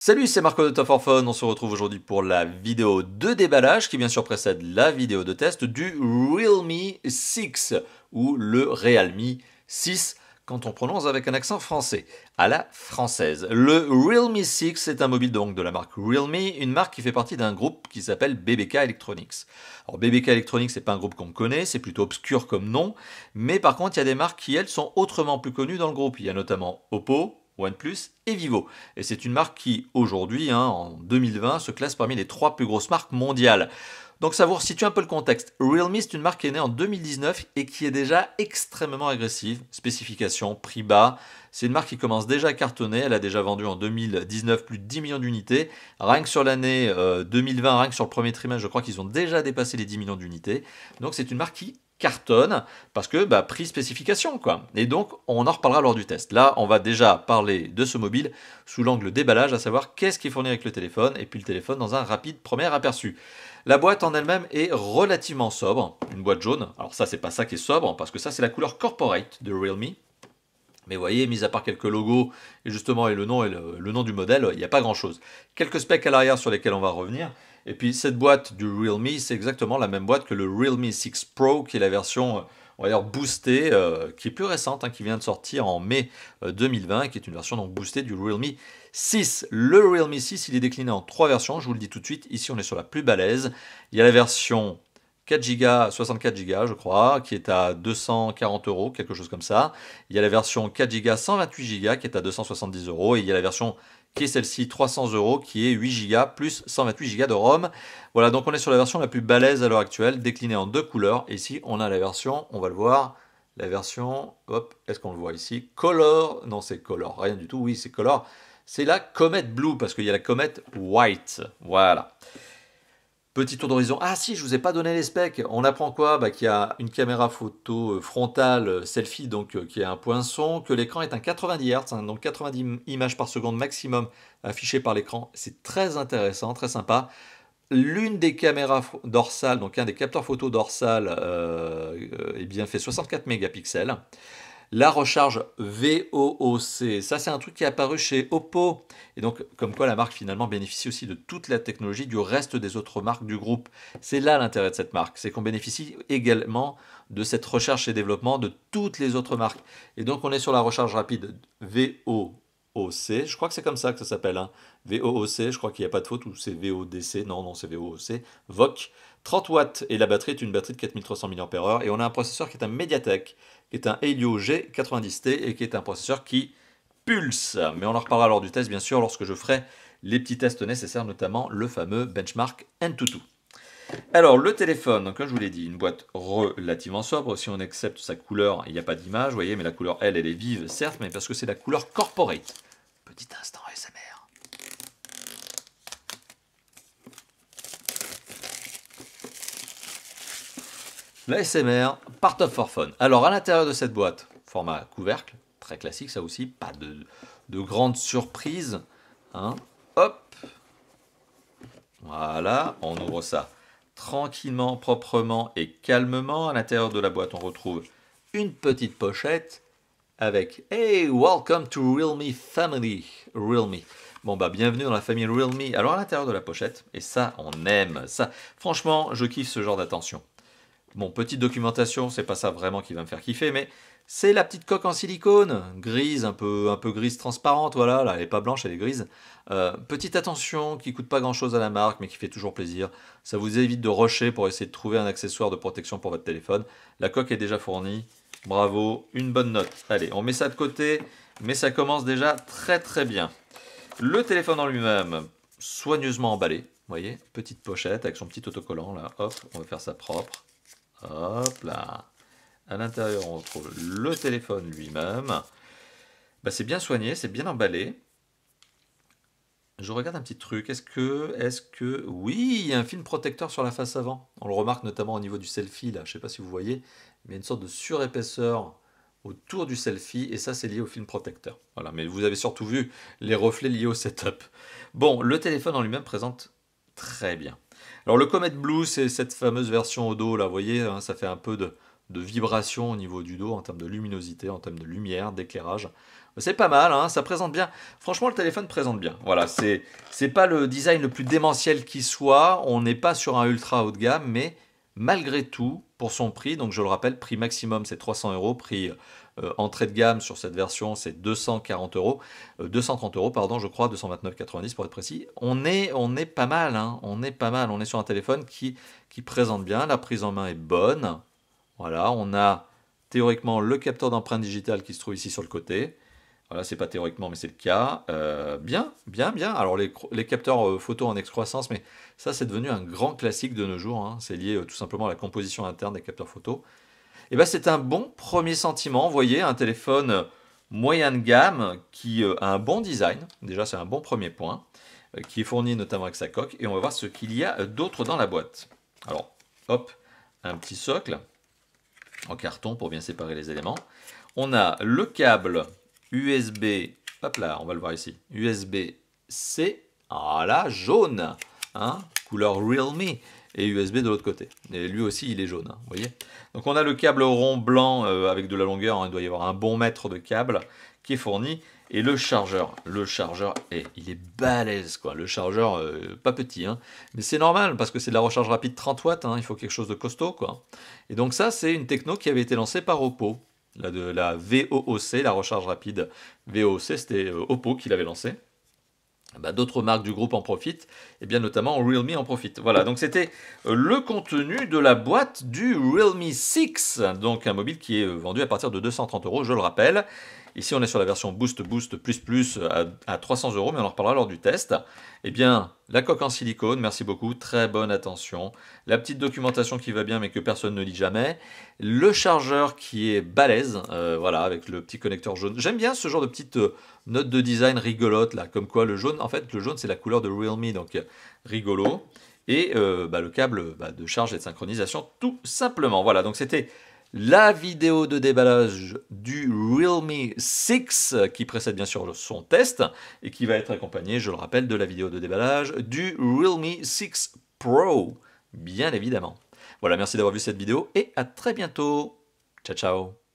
Salut, c'est Marco de Top 4 Fun. On se retrouve aujourd'hui pour la vidéo de déballage qui bien sûr précède la vidéo de test du Realme 6 ou le Realme 6 quand on prononce avec un accent français, à la française. Le Realme 6 est un mobile donc de la marque Realme, une marque qui fait partie d'un groupe qui s'appelle BBK Electronics. Alors BBK Electronics, c'est pas un groupe qu'on connaît, c'est plutôt obscur comme nom, mais par contre il y a des marques qui elles sont autrement plus connues dans le groupe. Il y a notamment Oppo, OnePlus et Vivo. Et c'est une marque qui, aujourd'hui, en 2020, se classe parmi les 3 plus grosses marques mondiales. Donc ça vous resitue un peu le contexte. Realme, c'est une marque qui est née en 2019 et qui est déjà extrêmement agressive. Spécification, prix bas. C'est une marque qui commence déjà à cartonner. Elle a déjà vendu en 2019 plus de 10 millions d'unités. Rien que sur l'année 2020, rien que sur le premier trimestre, je crois qu'ils ont déjà dépassé les 10 millions d'unités. Donc c'est une marque qui cartonne parce que prix spécification quoi. Et donc on en reparlera lors du test. Là on va déjà parler de ce mobile sous l'angle déballage, à savoir qu'est-ce qui est fourni avec le téléphone et puis le téléphone dans un rapide premier aperçu. La boîte en elle-même est relativement sobre, une boîte jaune. Alors ça c'est pas ça qui est sobre parce que ça c'est la couleur corporate de Realme. Mais vous voyez, mis à part quelques logos et justement le nom du modèle, il n'y a pas grand-chose. Quelques specs à l'arrière sur lesquels on va revenir. Et puis cette boîte du Realme, c'est exactement la même boîte que le Realme 6 Pro, qui est la version, on va dire, boostée, qui est plus récente, qui vient de sortir en mai 2020, et qui est une version donc boostée du Realme 6. Le Realme 6, il est décliné en 3 versions, je vous le dis tout de suite. Ici, on est sur la plus balèze. Il y a la version 4 Go, 64 Go, je crois, qui est à 240 €, quelque chose comme ça. Il y a la version 4 Go, 128 Go, qui est à 270 €. Et il y a la version qui est celle-ci, 300 €, qui est 8 Go plus 128 Go de ROM. Voilà, donc on est sur la version la plus balèze à l'heure actuelle, déclinée en 2 couleurs. Et ici, on a la version, on va le voir, la version, hop, est-ce qu'on le voit ici? Color, non c'est Color, rien du tout, oui c'est Color. C'est la Comet Blue, parce qu'il y a la Comet White, voilà. Petit tour d'horizon. Ah si, je vous ai pas donné les specs. On apprend quoi? Qu'il y a une caméra photo frontale selfie, donc qui a un poinçon, que l'écran est un 90 Hz, donc 90 images par seconde maximum affichées par l'écran. C'est très intéressant, très sympa. L'une des caméras dorsales, donc un des capteurs photo dorsal, eh bien fait 64 mégapixels. La recharge VOOC, ça c'est un truc qui est apparu chez Oppo. Et donc comme quoi la marque finalement bénéficie aussi de toute la technologie du reste des autres marques du groupe. C'est là l'intérêt de cette marque, c'est qu'on bénéficie également de cette recherche et développement de toutes les autres marques. Et donc on est sur la recharge rapide VOOC, je crois que c'est comme ça que ça s'appelle. VOOC, je crois qu'il n'y a pas de faute, ou c'est VODC, non c'est VOOC, VOC. 30 watts et la batterie est une batterie de 4300 mAh et on a un processeur qui est un Mediatek, qui est un Helio G90T et qui est un processeur qui pulse. Mais on en reparlera lors du test bien sûr lorsque je ferai les petits tests nécessaires, notamment le fameux benchmark Antutu. Alors le téléphone, donc, comme je vous l'ai dit, une boîte relativement sobre. Si on accepte sa couleur, il n'y a pas d'image, vous voyez, mais la couleur elle est vive certes, mais parce que c'est la couleur corporate. Petit instant ASMR. L'ASMR par Top 4 Fun. Alors à l'intérieur de cette boîte, format couvercle, très classique ça aussi, pas de grande surprise. Hop, voilà, on ouvre ça tranquillement, proprement et calmement. À l'intérieur de la boîte, on retrouve une petite pochette avec « Hey, welcome to Realme Family ». Realme. Bon bienvenue dans la famille Realme. Alors à l'intérieur de la pochette, et ça on aime, ça. Franchement, je kiffe ce genre d'attention. Bon, petite documentation, c'est pas ça vraiment qui va me faire kiffer, mais c'est la petite coque en silicone, grise, un peu grise transparente, voilà, là, elle n'est pas blanche, elle est grise. Petite attention qui coûte pas grand chose à la marque, mais qui fait toujours plaisir. Ça vous évite de rusher pour essayer de trouver un accessoire de protection pour votre téléphone. La coque est déjà fournie, bravo, une bonne note. Allez, on met ça de côté, mais ça commence déjà très très bien. Le téléphone en lui-même, soigneusement emballé, vous voyez, petite pochette avec son petit autocollant, là, hop, on va faire ça propre. Hop là. À l'intérieur, on retrouve le téléphone lui-même. C'est bien soigné, c'est bien emballé. Je regarde un petit truc. Est-ce que... Oui, il y a un film protecteur sur la face avant. On le remarque notamment au niveau du selfie, là. Je ne sais pas si vous voyez. Mais il y a une sorte de surépaisseur autour du selfie. Et ça, c'est lié au film protecteur. Voilà, mais vous avez surtout vu les reflets liés au setup. Bon, le téléphone en lui-même présente très bien. Alors le Comet Blue, c'est cette fameuse version au dos, là, vous voyez, ça fait un peu de vibration au niveau du dos en termes de luminosité, en termes de lumière, d'éclairage. C'est pas mal, hein, ça présente bien. Franchement, le téléphone présente bien. Voilà, c'est pas le design le plus démentiel qui soit. On n'est pas sur un ultra haut de gamme, mais malgré tout, pour son prix, donc je le rappelle, prix maximum c'est 300 euros, prix entrée de gamme sur cette version c'est 240 euros, 230 euros pardon, je crois, 229,90 pour être précis. On est pas mal, hein, on est pas mal. On est sur un téléphone qui présente bien, la prise en main est bonne. Voilà, on a théoriquement le capteur d'empreinte digitale qui se trouve ici sur le côté. Voilà, c'est pas théoriquement, mais c'est le cas. Bien, bien, bien. Alors, les capteurs photo en excroissance, mais ça, c'est devenu un grand classique de nos jours, hein. C'est lié tout simplement à la composition interne des capteurs photo. Et ben, c'est un bon premier sentiment. Vous voyez, un téléphone moyen de gamme qui a un bon design. Déjà, c'est un bon premier point, qui est fourni notamment avec sa coque. Et on va voir ce qu'il y a d'autre dans la boîte. Alors, hop, un petit socle en carton pour bien séparer les éléments. On a le câble USB, hop là, on va le voir ici, USB-C, voilà, jaune, hein, couleur Realme, et USB de l'autre côté. Et lui aussi, il est jaune, hein, vous voyez. Donc on a le câble rond blanc avec de la longueur, hein, il doit y avoir un bon mètre de câble qui est fourni, et le chargeur, il est balèze, quoi. Le chargeur, pas petit, hein, mais c'est normal, parce que c'est de la recharge rapide 30 watts, hein, il faut quelque chose de costaud, quoi. Et donc ça, c'est une techno qui avait été lancée par Oppo. La VOOC, la recharge rapide VOOC, c'était Oppo qui l'avait lancé. Bah, d'autres marques du groupe en profitent, et bien notamment Realme en profite. Voilà, donc c'était le contenu de la boîte du Realme 6, donc un mobile qui est vendu à partir de 230 euros, je le rappelle. Ici, on est sur la version Boost Plus à 300 euros, mais on en reparlera lors du test. Eh bien, la coque en silicone, merci beaucoup, très bonne attention. La petite documentation qui va bien, mais que personne ne lit jamais. Le chargeur qui est balèze, voilà, avec le petit connecteur jaune. J'aime bien ce genre de petite note de design rigolote, là, comme quoi le jaune, en fait, le jaune, c'est la couleur de Realme, donc rigolo. Et le câble de charge et de synchronisation, tout simplement. Voilà, donc c'était la vidéo de déballage du Realme 6 qui précède bien sûr son test et qui va être accompagné, je le rappelle, de la vidéo de déballage du Realme 6 Pro, bien évidemment. Voilà, merci d'avoir vu cette vidéo et à très bientôt. Ciao, ciao.